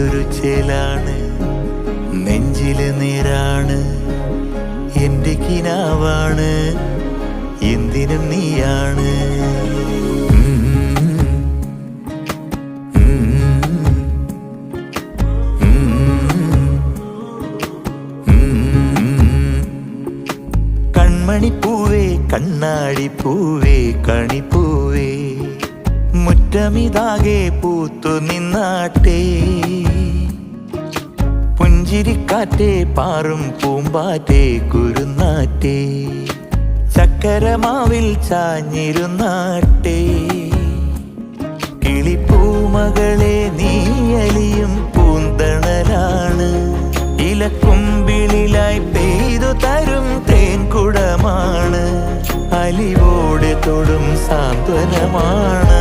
എന്തൊരു ചേലാണ്, നെഞ്ചില് നേരാണ്, എന്റെ കിനാവാണ്, എന്തിനും നീയാണ്. കൺമണിപ്പൂവേ കണ്ണാടിപ്പൂവേ കണിപ്പൂവേ, മുറ്റമിതാകെ പൂത്തു നിന്നാട്ടെ. പുഞ്ചിരിക്കാറ്റേ പാറും പൂമ്പാറ്റേ കുരുന്നാറ്റേ, ചക്കരമാവിൽ ചാഞ്ഞിരുന്നാട്ടെ. കിളിപ്പൂമകളെ നീയലിയും പൂന്തണലാണ്, ഇലക്കുമ്പിളിലായി പെയ്തു തരും തേൻകുടമാണ്, അലിവോടെ തൊടും സാന്ത്വനമാണ്.